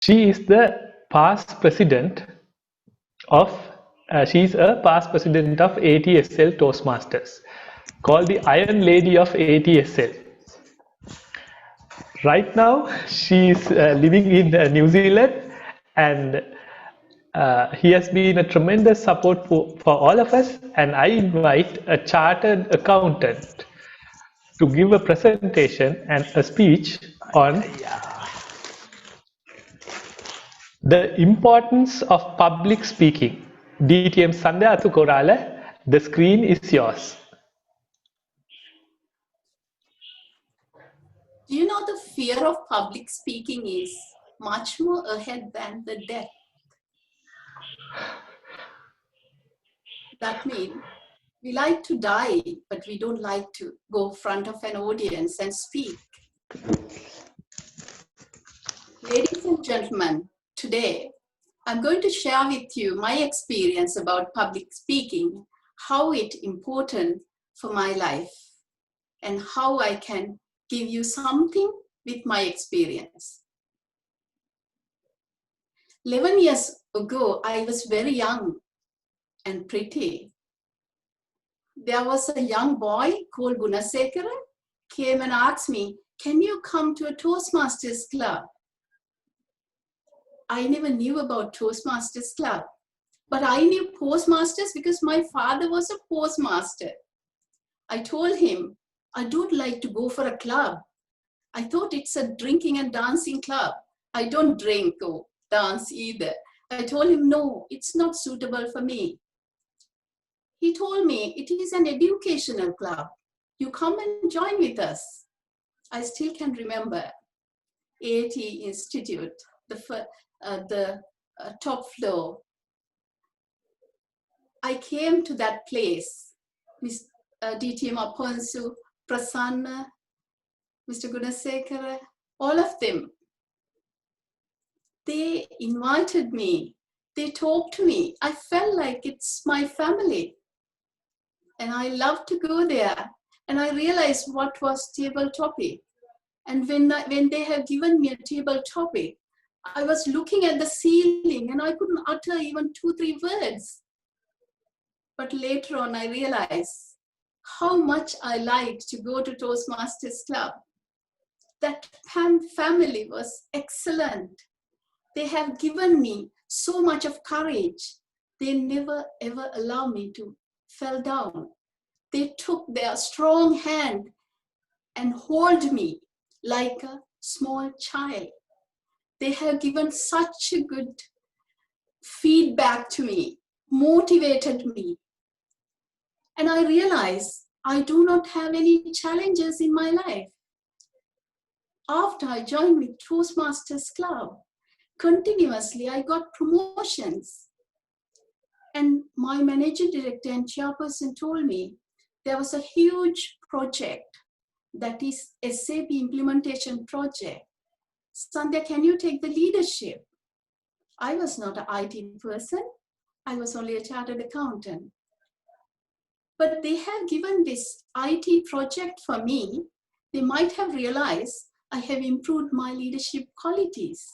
She is the past president of, she is a past president of AATSL Toastmasters, called the Iron Lady of AATSL. Right now, she is living in New Zealand, and he has been a tremendous support for all of us. And I invite a chartered accountant to give a presentation and a speech on the importance of public speaking. DTM Sandhya Athukorala, the screen is yours. Do you know the fear of public speaking is much more ahead than the death? That means we like to die, but we don't like to go in front of an audience and speak. Ladies and gentlemen, today I'm going to share with you my experience about public speaking, how it's important for my life, and how I can give you something with my experience. 11 years ago, I was very young and pretty. There was a young boy called Gunasekara, came and asked me, can you come to a Toastmasters club? I never knew about Toastmasters club, but I knew Postmasters because my father was a postmaster. I told him, I don't like to go for a club. I thought it's a drinking and dancing club. I don't drink or dance either. I told him, no, it's not suitable for me. He told me, it is an educational club. You come and join with us. I still can remember AAT Institute, the top floor. I came to that place, Ms. DTM Aponsu, Prasanna, Mr. Gunasekara, all of them. They invited me. They talked to me. I felt like it's my family. And I love to go there. And I realized what was table topic. And when they have given me a table topic, I was looking at the ceiling and I couldn't utter even 2-3 words. But later on, I realized how much I liked to go to Toastmasters Club. That family was excellent. They have given me so much of courage. They never ever allow me to fall down. They took their strong hand and hold me like a small child. They have given such a good feedback to me, motivated me. And I realized I do not have any challenges in my life. After I joined with Toastmasters Club, continuously I got promotions. And my managing director and chairperson told me there was a huge project that is SAP implementation project. Sandhya, can you take the leadership? I was not an IT person. I was only a chartered accountant. But they have given this IT project for me. They might have realized I have improved my leadership qualities.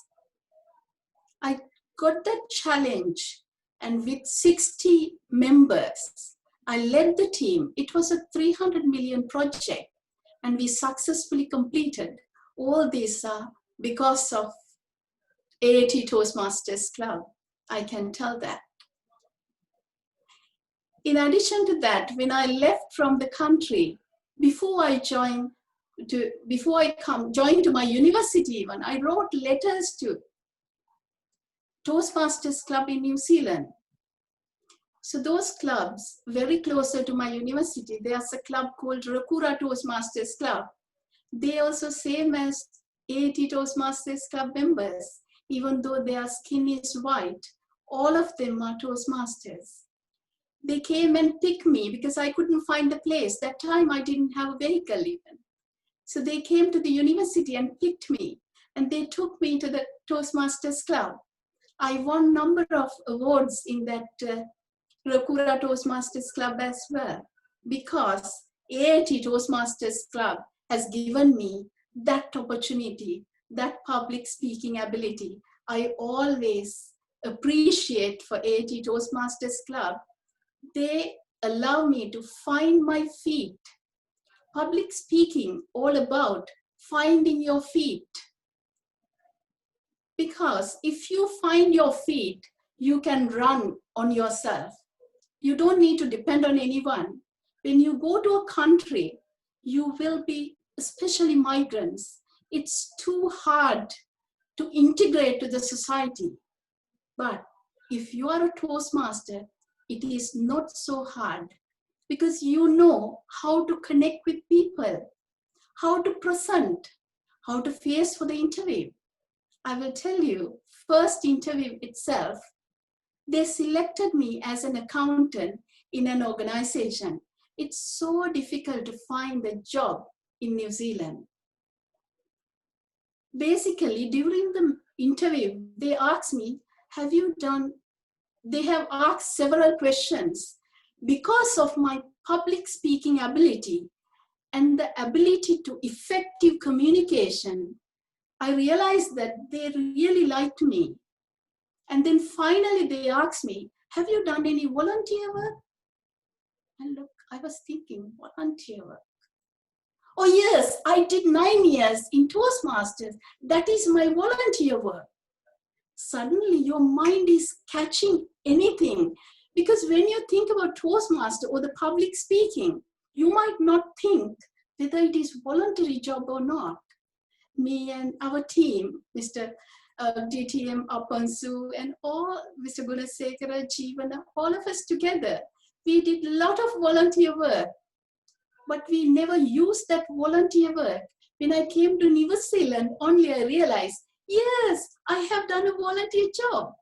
I got that challenge, and with 60 members, I led the team. It was a 300 million project, and we successfully completed all this because of AAT Toastmasters Club. I can tell that. In addition to that, when I left from the country, before I joined to my university even, I wrote letters to Toastmasters Club in New Zealand. So those clubs, very closer to my university, there's a club called Rakura Toastmasters Club. They also same as AAT Toastmasters Club members, even though their skin is white, all of them are Toastmasters. They came and picked me because I couldn't find a place. That time I didn't have a vehicle even. So they came to the university and picked me, and they took me to the Toastmasters Club. I won a number of awards in that Rakura Toastmasters Club as well, because AAT Toastmasters Club has given me that opportunity, that public speaking ability. I always appreciate for AAT Toastmasters Club. They allow me to find my feet. Public speaking, all about finding your feet. Because if you find your feet, you can run on yourself. You don't need to depend on anyone. When you go to a country, you will be, especially migrants, it's too hard to integrate to the society. But if you are a Toastmaster, it is not so hard because you know how to connect with people, how to present, how to face for the interview. I will tell you, first interview itself, they selected me as an accountant in an organization. It's so difficult to find a job in New Zealand. Basically, during the interview, they asked me, they have asked several questions. Because of my public speaking ability and the ability to effective communication, I realized that they really liked me. And then finally they asked me, have you done any volunteer work? And look, I was thinking, volunteer work. Oh yes, I did 9 years in Toastmasters. That is my volunteer work. Suddenly your mind is catching anything. Because when you think about Toastmaster or the public speaking, you might not think whether it is voluntary job or not. Me and our team, Mr. DTM Apansu and all, Mr. Gunasekara, Jeevana, all of us together, we did a lot of volunteer work, but we never used that volunteer work. When I came to New Zealand, only I realized, yes, I have done a volunteer job.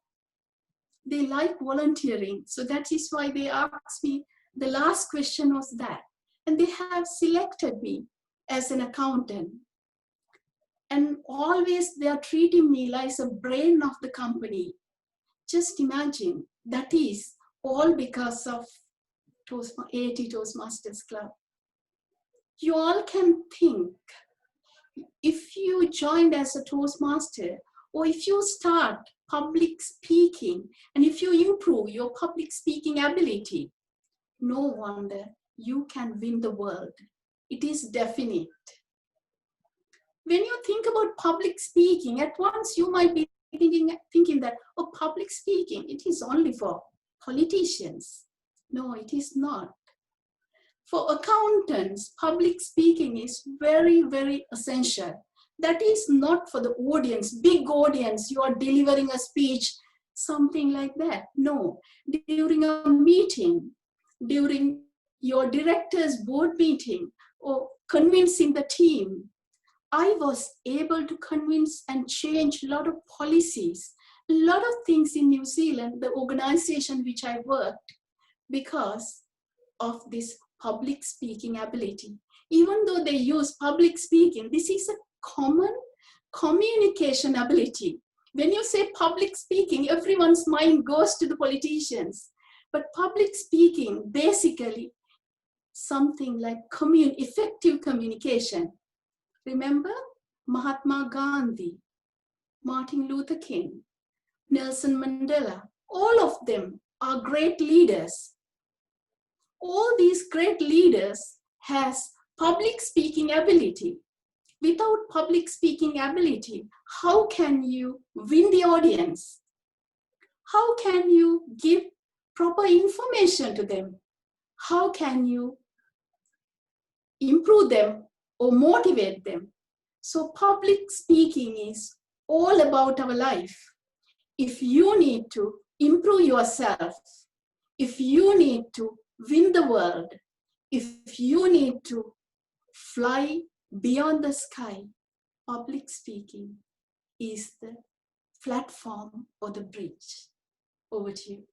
They like volunteering, so that is why they asked me, the last question was that. And they have selected me as an accountant. And always they are treating me like a brain of the company. Just imagine, that is all because of AAT Toastmasters Club. You all can think, if you joined as a Toastmaster, or if you start public speaking, and if you improve your public speaking ability, no wonder you can win the world. It is definite. When you think about public speaking, at once you might be thinking that, oh, public speaking, it is only for politicians. No, it is not. For accountants, public speaking is very, very essential. That is not for the audience, big audience, you are delivering a speech, something like that. No, during a meeting, during your director's board meeting, or convincing the team, I was able to convince and change a lot of policies, a lot of things in New Zealand, the organization which I worked, because of this public speaking ability. Even though they use public speaking, this is a common communication ability. When you say public speaking, everyone's mind goes to the politicians. But public speaking, basically, something like effective communication. Remember Mahatma Gandhi, Martin Luther King, Nelson Mandela, all of them are great leaders. All these great leaders has public speaking ability. Without public speaking ability, how can you win the audience? How can you give proper information to them? How can you improve them or motivate them? So public speaking is all about our life. If you need to improve yourself, if you need to win the world, if you need to fly beyond the sky, public speaking is the platform or the bridge. Over to you.